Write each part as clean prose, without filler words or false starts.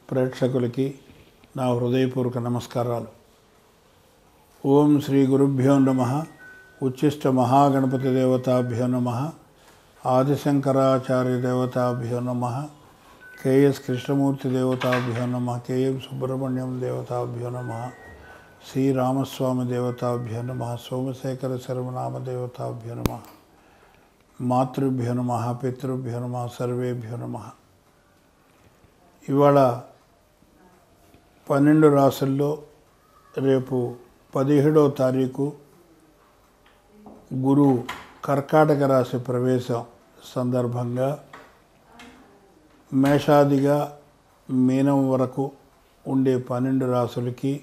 ప్రేక్షకులకి నా హృదయపూర్వక నమస్కారాలు. ఓం శ్రీ గురుభ్యో నమః. ఉచ్చిష్ట మహాగణపతి దేవతాభ్యో నమః. ఆదిశంకరాచార్య దేవతాభ్యో నమః. కేఎస్ కృష్ణమూర్తి దేవతాభ్యో నమః. కేఎం సుబ్రహ్మణ్యం దేవతాభ్యో నమః. శ్రీరామస్వామి దేవతాభ్యో నమః. సోమశేఖర శర్మనామ దేవతాభ్యో నమః. మాతృభ్యో నమః. పితృభ్యో నమః. సర్వేభ్యో నమః. ఇవాళ 12 రాసుల్లో రేపు 17వ తారీఖు గురువు కర్కాటక రాశి ప్రవేశం సందర్భంగా మేషాదిగా మీనం వరకు ఉండే 12 రాసులకి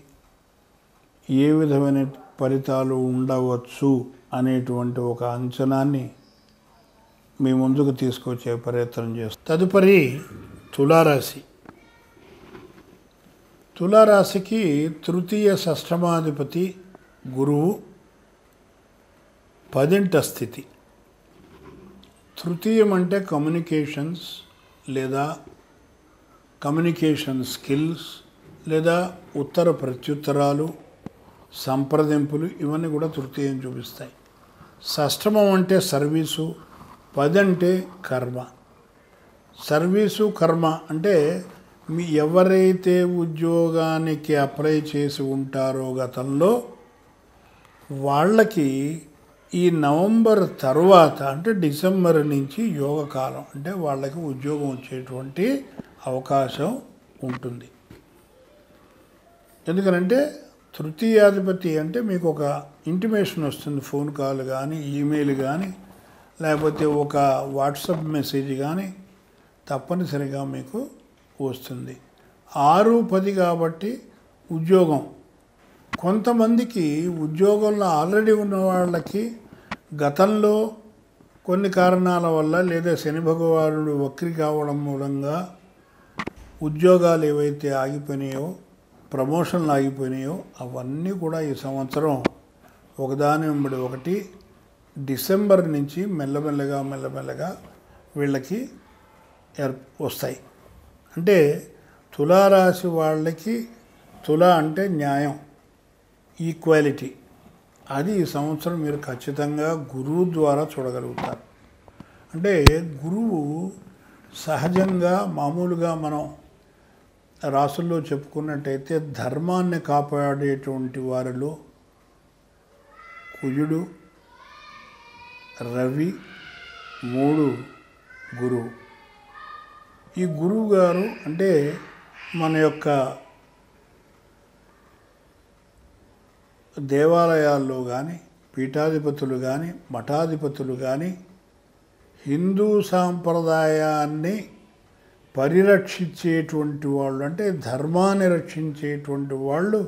ఏ విధమైన ఫలితాలు ఉండవచ్చు అనేటువంటి ఒక అంచనాన్ని మీ ముందుకు తీసుకొచ్చే ప్రయత్నం చేస్తాం. తదుపరి తులారాశి. తులారాశికి తృతీయ షష్ఠమాధిపతి గురువు 10వ స్థితి. తృతీయం అంటే కమ్యూనికేషన్స్ లేదా కమ్యూనికేషన్ స్కిల్స్ లేదా ఉత్తర ప్రత్యుత్తరాలు, సంప్రదింపులు, ఇవన్నీ కూడా తృతీయం చూపిస్తాయి. షష్ఠమం అంటే సర్వీసు, 10 అంటే కర్మ. సర్వీసు కర్మ అంటే మీ ఎవరైతే ఉద్యోగానికి అప్లై చేసి ఉంటారో గతంలో వాళ్ళకి ఈ నవంబర్ తర్వాత అంటే డిసెంబర్ నుంచి యోగకాలం, అంటే వాళ్ళకి ఉద్యోగం వచ్చేటువంటి అవకాశం ఉంటుంది. ఎందుకనంటే తృతీయాధిపతి అంటే మీకు ఒక ఇంటిమేషన్ వస్తుంది, ఫోన్ కాల్ కానీ, ఈమెయిల్ కానీ, లేకపోతే ఒక వాట్సాప్ మెసేజ్ కానీ తప్పనిసరిగా మీకు వస్తుంది. 6, 10 కాబట్టి ఉద్యోగం. కొంతమందికి ఉద్యోగంలో ఆల్రెడీ ఉన్న వాళ్ళకి గతంలో కొన్ని కారణాల వల్ల లేదా శని భగవానుడు వక్రి కావడం మూలంగా ఉద్యోగాలు ఏవైతే ఆగిపోయినాయో, ప్రమోషన్లు ఆగిపోయినాయో అవన్నీ కూడా ఈ సంవత్సరం ఒకదాని వెంబడి ఒకటి డిసెంబర్ నుంచి మెల్లమెల్లగా వీళ్ళకి వస్తాయి. అంటే తులారాశి వాళ్ళకి తుల అంటే న్యాయం, ఈక్వాలిటీ, అది ఈ సంవత్సరం మీరు ఖచ్చితంగా గురువు ద్వారా చూడగలుగుతారు. అంటే గురువు సహజంగా మామూలుగా మనం రాసుల్లో చెప్పుకున్నట్టయితే ధర్మాన్ని కాపాడేటువంటి వారిలో కుజుడు, రవి, 3 గురువు. ఈ గురువు గారు అంటే మన యొక్క దేవాలయాల్లో కానీ, పీఠాధిపతులు కానీ, మఠాధిపతులు కానీ హిందూ సాంప్రదాయాన్ని పరిరక్షించేటువంటి వాళ్ళు, అంటే ధర్మాన్ని రక్షించేటువంటి వాళ్ళు,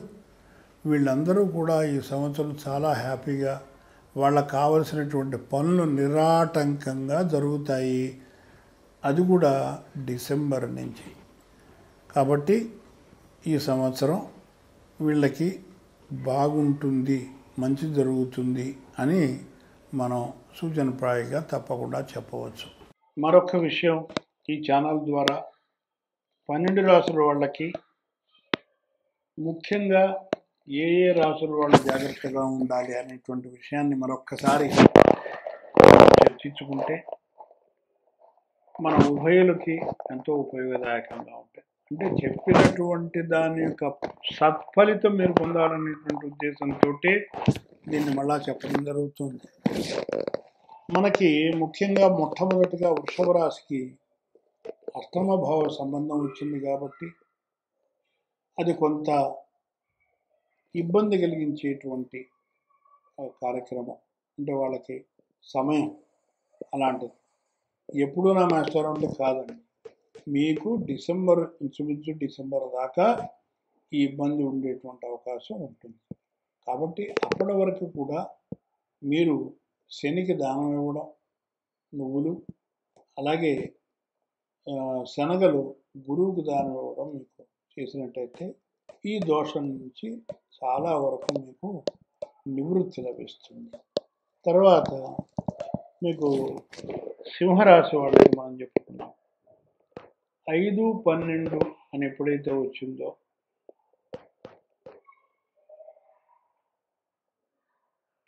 వీళ్ళందరూ కూడా ఈ సంవత్సరం చాలా హ్యాపీగా వాళ్ళకు కావలసినటువంటి పనులు నిరాటంకంగా జరుగుతాయి. అది కూడా డిసెంబర్ నుంచి. కాబట్టి ఈ సంవత్సరం వీళ్ళకి బాగుంటుంది, మంచి జరుగుతుంది అని మనం సూచనప్రాయంగా తప్పకుండా చెప్పవచ్చు. మరొక విషయం, ఈ ఛానల్ ద్వారా 12 రాసుల వాళ్ళకి ముఖ్యంగా ఏ రాసుల వాళ్ళు జాగ్రత్తగా ఉండాలి అనేటువంటి విషయాన్ని మరొక్కసారి చర్చించుకుంటే మన ఉభయులకి ఎంతో ఉపయోగదాయకంగా ఉంటాయి. అంటే చెప్పినటువంటి దాని యొక్క సత్ఫలితం మీరు పొందాలనేటువంటి ఉద్దేశంతో దీన్ని మళ్ళా చెప్పడం జరుగుతుంది. మనకి ముఖ్యంగా మొట్టమొదటిగా వృషభ రాశికి అష్టమ భావ సంబంధం వచ్చింది కాబట్టి అది కొంత ఇబ్బంది కలిగించేటువంటి కార్యక్రమం. అంటే వాళ్ళకి సమయం అలాంటిది. ఎప్పుడూ నా మాస్టర్ అంటే కాదండి, మీకు ఇంచుమించు డిసెంబర్ దాకా ఈ ఇబ్బంది ఉండేటువంటి అవకాశం ఉంటుంది. కాబట్టి అప్పటి వరకు కూడా మీరు శనికి దానం ఇవ్వడం, నువ్వులు, అలాగే శనగలు గురువుకు దానం ఇవ్వడం మీకు చేసినట్టయితే ఈ దోషం నుంచి చాలా వరకు మీకు నివృత్తి లభిస్తుంది. తర్వాత మీకు సింహరాశి వాళ్ళకి మనం చెప్పుకున్నాం 5, 12 అని ఎప్పుడైతే వచ్చిందో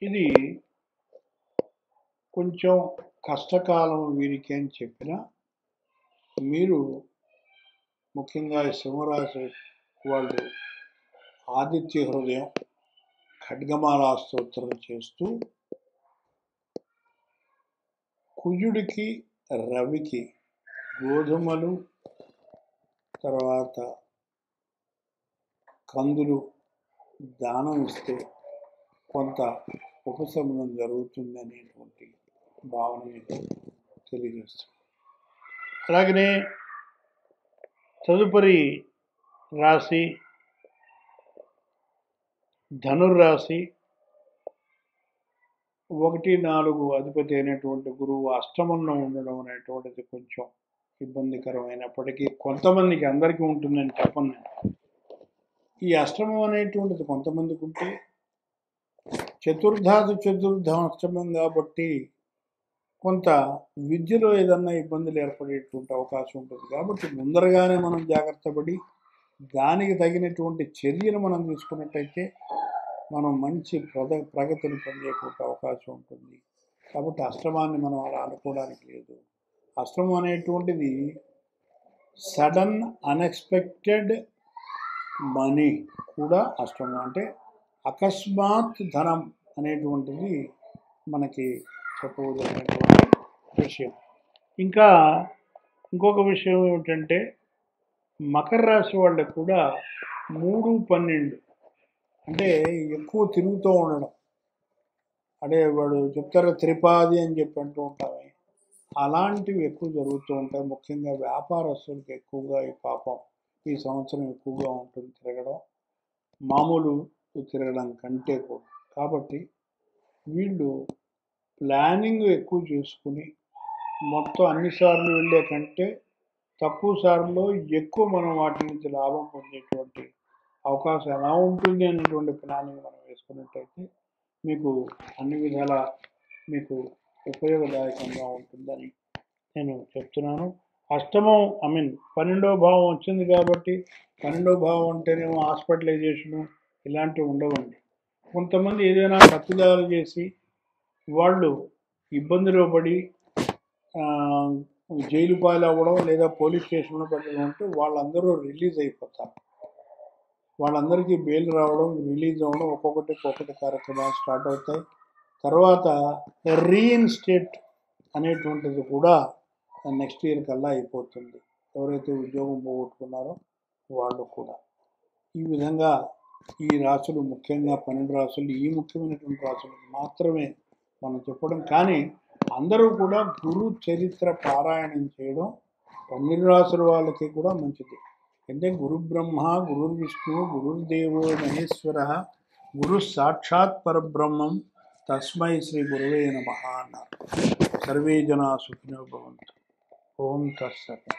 ఇది కొంచెం కష్టకాలం వీరికి అని చెప్పినా మీరు ముఖ్యంగా సింహరాశి వాళ్ళు ఆదిత్య హృదయం ఖడ్గమాలా స్తోత్రం చేస్తూ కుజుడికి రవికి గోధుమలు తర్వాత కందులు దానం ఇస్తే కొంత ఉపశమనం జరుగుతుంది అనేటువంటి భావన మీకు తెలియజేస్తుంది. అలాగనే తదుపరి రాశి ధనుర్రాశి. 1-4 అధిపతి అయినటువంటి గురువు అష్టమంలో ఉండడం అనేటువంటిది కొంచెం ఇబ్బందికరమైనప్పటికీ కొంతమందికి, అందరికీ ఉంటుందని చెప్పను నేను. ఈ అష్టమం అనేటువంటిది కొంతమందికి ఉంటే చతుర్థం అష్టమం కాబట్టి కొంత విద్యలో ఏదన్నా ఇబ్బందులు ఏర్పడేటువంటి అవకాశం ఉంటుంది. కాబట్టి ముందరగానే మనం జాగ్రత్త పడి దానికి తగినటువంటి చర్యను మనం తీసుకున్నట్టయితే మనం మంచి ప్రగతిని పొందేటువంటి అవకాశం ఉంటుంది. కాబట్టి అష్టమాన్ని మనం అలా అనుకోవడానికి లేదు. అష్టమం అనేటువంటిది సడన్ అన్ఎక్స్పెక్టెడ్ మనీ కూడా అష్టమం, అంటే అకస్మాత్ ధనం అనేటువంటిది మనకి చెప్పవలసినటువంటి విషయం. ఇంకా ఇంకొక విషయం ఏమిటంటే మకర రాశి వాళ్ళకి కూడా 3-12 అంటే ఎక్కువ తిరుగుతూ ఉండడం, అంటే వాడు చెప్తారు త్రిపాది అని చెప్పి అంటూ ఉంటామే, అలాంటివి ఎక్కువ జరుగుతూ ఉంటాయి. ముఖ్యంగా వ్యాపారస్తులకు ఎక్కువగా ఈ పాపం ఈ సంవత్సరం ఎక్కువగా ఉంటుంది తిరగడం, మామూలు తిరగడం కంటే కూడా. కాబట్టి వీళ్ళు ప్లానింగ్ ఎక్కువ చేసుకుని మొత్తం అన్నిసార్లు వెళ్ళే కంటే తక్కువ సార్లు ఎక్కువ మనం వాటి నుంచి లాభం పొందేటువంటి అవకాశం ఎలా ఉంటుంది అనేటువంటి ప్లానింగ్ మనం వేసుకున్నట్టయితే మీకు అన్ని విధాల మీకు ఉపయోగదాయకంగా ఉంటుందని నేను చెప్తున్నాను. అష్టమం 12వ భావం వచ్చింది కాబట్టి 12వ భావం అంటేనేమో హాస్పిటలైజేషను ఇలాంటివి ఉండవండి. కొంతమంది ఏదైనా తప్పిదాలు చేసి వాళ్ళు ఇబ్బందిలో పడి జైలు పాలు అవ్వడం లేదా పోలీస్ స్టేషన్లో పెట్టడం అంటే వాళ్ళందరూ రిలీజ్ అయిపోతారు. వాళ్ళందరికీ బెయిల్ రావడం, రిలీజ్ అవ్వడం, ఒక్కొక్కటి కార్యక్రమాలు స్టార్ట్ అవుతాయి. తర్వాత రీఇన్స్టేట్ అనేటువంటిది కూడా నెక్స్ట్ ఇయర్ కల్లా అయిపోతుంది. ఎవరైతే ఉద్యోగం పోగొట్టుకున్నారో వాళ్ళు కూడా. ఈ విధంగా ఈ రాశులు ముఖ్యంగా 12 రాశులు ఈ ముఖ్యమైనటువంటి రాశులు మాత్రమే మనం చెప్పడం. కానీ అందరూ కూడా గురు చరిత్ర పారాయణం చేయడం 12 రాశుల వాళ్ళకి కూడా మంచిది. అంటే గురు బ్రహ్మ, గురు విష్ణు, గురుర్దేవో మహేశ్వర, గురు సాక్షాత్ పరబ్రహ్మం తస్మై శ్రీ గురువే నమః అన్నారు. సర్వే జనా సుఖినో భవంతు. ఓం తత్సత్.